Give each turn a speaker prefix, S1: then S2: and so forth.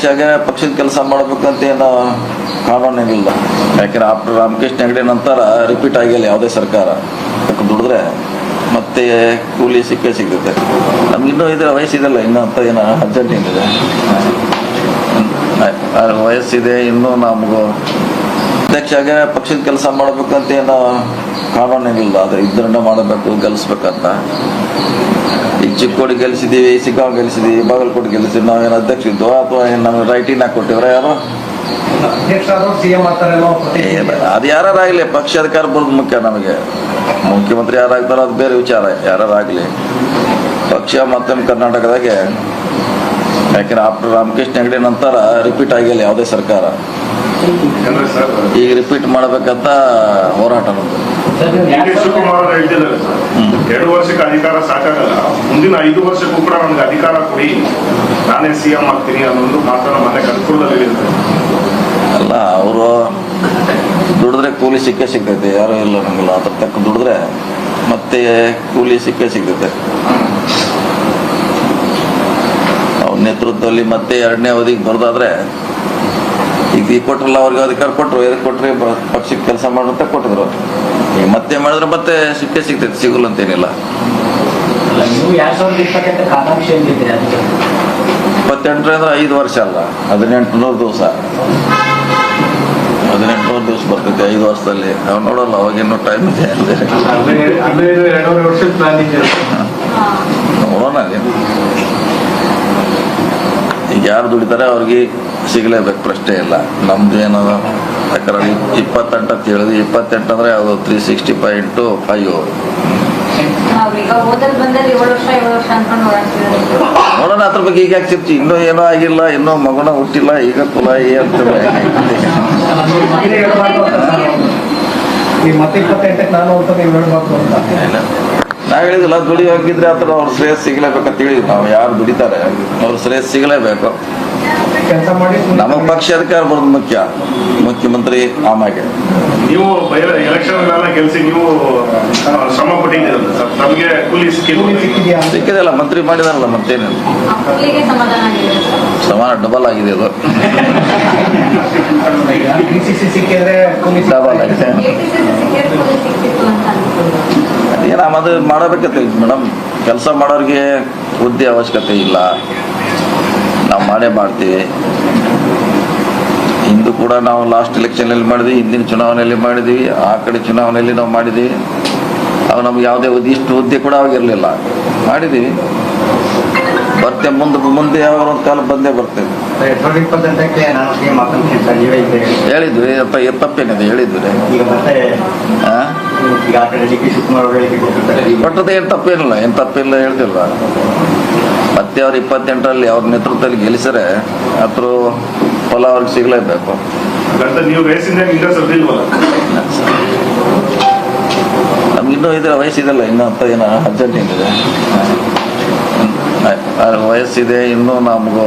S1: ಅಧ್ಯಕ್ಷಾಗೆ ಪಕ್ಷದ ಕೆಲಸ ಮಾಡಬೇಕಂತ ಏನು ಕಾನೂನೇನಿಲ್ಲ. ಯಾಕೆಂದ್ರೆ ಆಫ್ಟರ್ ರಾಮಕೃಷ್ಣ ಹೆಗಡೆ ನಂತರ ರಿಪೀಟ್ ಆಗಿಲ್ಲ ಯಾವುದೇ ಸರ್ಕಾರ. ದುಡಿದ್ರೆ ಮತ್ತೆ ಕೂಲಿ ಸಿಗ್ತೈತೆ. ನಮ್ಗೆ ಇನ್ನೂ ಇದರ ವಯಸ್ಸಿದೆಲ್ಲ ಇನ್ನೂ ಅಂತ ಏನೋ ಅರ್ಜೆಂಟ್ ಏನಿದೆ, ವಯಸ್ಸಿದೆ ಇನ್ನೂ. ನಮಗೂ ಅಧ್ಯಕ್ಷಾಗೆ ಪಕ್ಷದ ಕೆಲಸ ಮಾಡಬೇಕಂತ ಏನು ಕಾನೂನೇನಿಲ್ಲ. ಆದರೆ ಇದ್ರನ್ನ ಮಾಡಬೇಕು, ಗೆಲ್ಲಿಸ್ಬೇಕಂತ. ಈಗ ಚಿಕ್ಕೋಡಿ ಗೆಲ್ಸಿದೀವಿ, ಸಿಗ್ಗಾಂವ್ ಗೆಲ್ಸಿದೀವಿ, ಬಾಗಲಕೋಟೆ ಗೆಲ್ಸಿದ್ವಿ. ನಾವೇನು ಅಧ್ಯಕ್ಷ ಇದ್ವು ಅಥವಾ ಏನು ನಮ್ಗೆ ರೈಟಿಂಗ್ ಕೊಟ್ಟಿವ್ರ ಯಾರು? ಅದು ಯಾರಾಗಲಿ ಪಕ್ಷ ಅಧಿಕಾರ ಬರೋದು ಮುಖ್ಯ ನಮಗೆ. ಮುಖ್ಯಮಂತ್ರಿ ಯಾರಾಗ್ತಾರೋ ಅದು ಬೇರೆ ವಿಚಾರ, ಯಾರಾಗಲಿ ಪಕ್ಷ ಮತ್ತೊಮ್ಮೆ ಕರ್ನಾಟಕದಾಗೆ. ಯಾಕೆಂದ್ರೆ ಆಫ್ಟರ್ ರಾಮಕೃಷ್ಣ ಹೆಗಡೆ ನಂತರ ರಿಪೀಟ್ ಆಗಿಲ್ಲ ಯಾವುದೇ ಸರ್ಕಾರ. ಈಗ ರಿಪೀಟ್ ಮಾಡಬೇಕಂತ ಹೋರಾಟ ನಮ್ದು.
S2: ಶಿವಕುಮಾರ್ ಹೇಳ್ತಿದ್ದಾರೆ ಸರ್, 2 ವರ್ಷಕ್ಕೆ ಅಧಿಕಾರ ಸಾಕಾಗಲ್ಲ, ಮುಂದಿನ 5 ವರ್ಷಕ್ಕೂ ಕೂಡ ನನಗೆ ಅಧಿಕಾರ ಕೊಡಿ, ನಾನೇ CM ಆಗ್ತೀನಿ ಅನ್ನೋದು ಮಾತನ್ನ ಮೊನ್ನೆ ಕನಕಪುರದಲ್ಲಿ ಹೇಳಿದ್ದಾರೆ.
S1: ಅಲ್ಲ, ಅವರು ದುಡಿದ್ರೆ ಕೂಲಿ ಸಿಗ್ತೈತೆ, ಯಾರು ಇಲ್ಲ ನಮಗಿಲ್ಲ. ಅದ್ರ ತಕ್ಕ ದುಡಿದ್ರೆ ಮತ್ತೆ ಕೂಲಿ ಸಿಗ್ತೈತೆ. ಅವ್ರ ನೇತೃತ್ವದಲ್ಲಿ ಮತ್ತೆ 2ನೇ ಅವಧಿಗೆ ಬರೋದಾದ್ರೆ ಈಗ ಕೊಟ್ರಲ್ಲ, ಅವ್ರಿಗೆ ಅಧಿಕಾರ ಕೊಟ್ಟರು. ಎದಕ್ಕೆ ಕೊಟ್ರಿ? ಪಕ್ಷಕ್ಕೆ ಕೆಲಸ ಮಾಡುವಂತ ಕೊಟ್ಟಿದ್ರು. ಈಗ ಮತ್ತೆ ಮಾಡಿದ್ರೆ ಮತ್ತೆ ಸಿಗ್ತೈತೆ, ಸಿಗಲ್ಲ ಅಂತೇನಿಲ್ಲ. 28 ಅಂದ್ರೆ 5 ವರ್ಷ ಅಲ್ಲ, 1800 ದಿವಸ. 1800 ದಿವಸ ಬರ್ತೈತೆ 5 ವರ್ಷದಲ್ಲಿ. ನಾವು ನೋಡಲ್ಲ, ಅವಾಗೇನು ಟೈಮ್ ಇದೆ. ನೋಡೋಣ. ಈಗ ಯಾರು ದುಡಿತಾರೆ ಅವ್ರಿಗೆ ಸಿಗಲೇಬೇಕು, ಪ್ರಶ್ನೆ ಇಲ್ಲ. ನಮ್ದು ಏನದ ಯಾಕಂದ್ರೆ 28 ಅಂತ ಹೇಳಿದ್ವಿ. 28 ಅಂದ್ರೆ ಯಾವುದು 365 × 5. ನೋಡೋಣ ಅದ್ರ ಬಗ್ಗೆ. ಈಗ ಯಾಕೆ ಇನ್ನೂ ಏನೋ ಆಗಿಲ್ಲ, ಇನ್ನೂ ಮಗುನ ಹುಟ್ಟಿಲ್ಲ, ಈಗ ಕುಲ ಅಂತ ನಾವ್ ಹೇಳಿದಿಲ್ಲ. ದುಡಿ ಹೋಗಿದ್ರೆ ಆ ಥರ ಅವ್ರ ಶ್ರೇಯಸ್ ಸಿಗಲೇಬೇಕಂತ ಹೇಳಿದ್ವಿ ನಾವು. ಯಾರು ದುಡಿತಾರೆ ಅವ್ರ ಶ್ರೇಯಸ್ ಸಿಗಲೇಬೇಕು. ನಮಗ್ ಪಕ್ಷ ಅಧಿಕಾರ ಬರೋದು ಮುಖ್ಯ. ಮುಖ್ಯಮಂತ್ರಿ ಆಮೇಲೆ
S2: ನೀವು ಎಲೆಕ್ಷನ್ ಗೆಲ್ಸಿ ನೀವು ಶ್ರಮ ಪಟ್ಟಿದ್ದೀರಲ್ಲ ಸರ್, ನಮಗೆ ಕೂಲಿ
S1: ಸಿಕ್ಕಿದೆಲ್ಲ. ಮಂತ್ರಿ ಮಾಡಿದಾರಲ್ಲ, ಮತ್ತೇನು ಸಮಾನ ಡಬಲ್ ಆಗಿದೆ ಅದು. ಡಬಲ್ ಆಗಿದೆ. ಅದು ಮಾಡಬೇಕಂತ ಮೇಡಮ್. ಕೆಲಸ ಮಾಡೋರಿಗೆ ಹುದ್ದೆ ಅವಶ್ಯಕತೆ ಇಲ್ಲ, ನಾವು ಮಾಡೇ ಮಾಡ್ತೀವಿ. ಇಂದು ಕೂಡ ನಾವು ಲಾಸ್ಟ್ ಎಲೆಕ್ಷನಲ್ಲಿ ಮಾಡಿದ್ವಿ, ಹಿಂದಿನ ಚುನಾವಣೆಯಲ್ಲಿ ಮಾಡಿದ್ವಿ, ಆ ಕಡೆ ಚುನಾವಣೆಯಲ್ಲಿ ನಾವು ಮಾಡಿದ್ವಿ. ಅವು ನಮ್ಗೆ ಯಾವುದೇ ಇಷ್ಟು ಹುದ್ದೆ ಕೂಡ ಆಗಿರಲಿಲ್ಲ, ಮಾಡಿದ್ದೀವಿ. ಬರ್ತೆ ಮುಂದೆ ಯಾವಾಗ ಒಂದು ಕಾಲ ಬಂದೇ ಬರ್ತೇವೆ. ಹೇಳಿದ್ವಿ, ತಪ್ಪೇನಿದೆ ಹೇಳಿದ್ವಿ. ಕೊಟ್ಟದೆ ಏನು ತಪ್ಪೇನಿಲ್ಲ, ಏನು ತಪ್ಪಿಲ್ಲ ಹೇಳ್ತಿಲ್ಲ. ಮತ್ತೆ ಅವ್ರು 28ರಲ್ಲಿ ಅವ್ರ ನೇತೃತ್ವದಲ್ಲಿ ಗೆಲ್ಲಿಸರೆ ಅದ್ರ ಫಲ ಅವ್ರಿಗೆ ಸಿಗ್ಲೇಬೇಕು. ನಮ್ಗಿನ್ನೂ ಇದರ ವಯಸ್ಸಿದೆಲ್ಲ ಇನ್ನೂ ಅಂತ ಏನೋ ಅರ್ಜೆಂಟ್ ಏನಿದೆ, ವಯಸ್ಸಿದೆ ಇನ್ನೂ. ನಮಗೂ